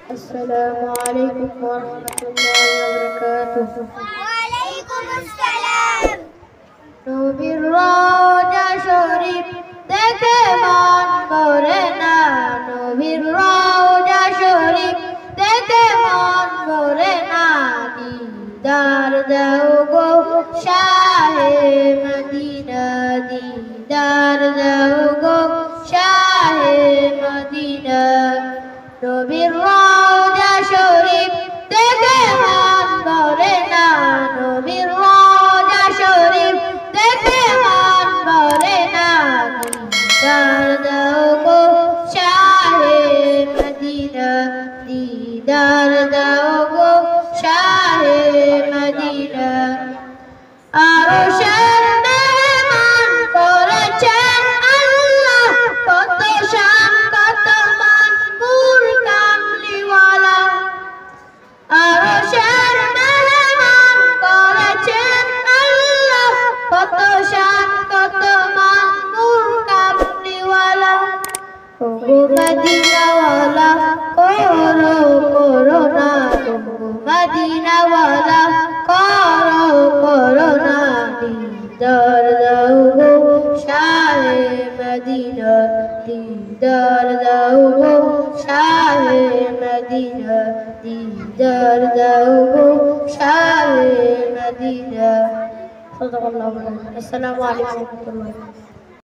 السلام عليكم ورحمة الله وبركاته. وعليكم السلام. নবীর রওজা শরীফ দেখে মন ভরে না, নবীর রওজা শরীফ দেখে মন ভরে না, দিদার দাও গো শাহে মদিনা, দিদার দাও গো শাহে মদিনা। নবীর রওজা শরীফ দেখে মন ভরে না, নবীর রওজা শরীফ দেখে মন ভরে না, দিদার দাও গো শাহে মদিনা, দিদার দাও গো শাহে মদিনা। আরশের মেহমান করেছেন আল্লাহ, কত শান কত মান নূর কামলিওয়ালা। আরশের মেহমান করেছেন আল্লাহ, কত শান কত মান নূর কামলিওয়ালা। ওগো মদিনাওয়ালা করো করোনা, ওগো মদিনাওয়ালা করো করোনা, দিদার দাও গো শাহে মদিনা, দিদার দাও গো শাহে মদিনা, দিদার দাও গো শাহে মদিনা। সাদাকাল্লাহু আলাইহি। আসসালামু আলাইকুম ওয়া রাহমাতুল্লাহ।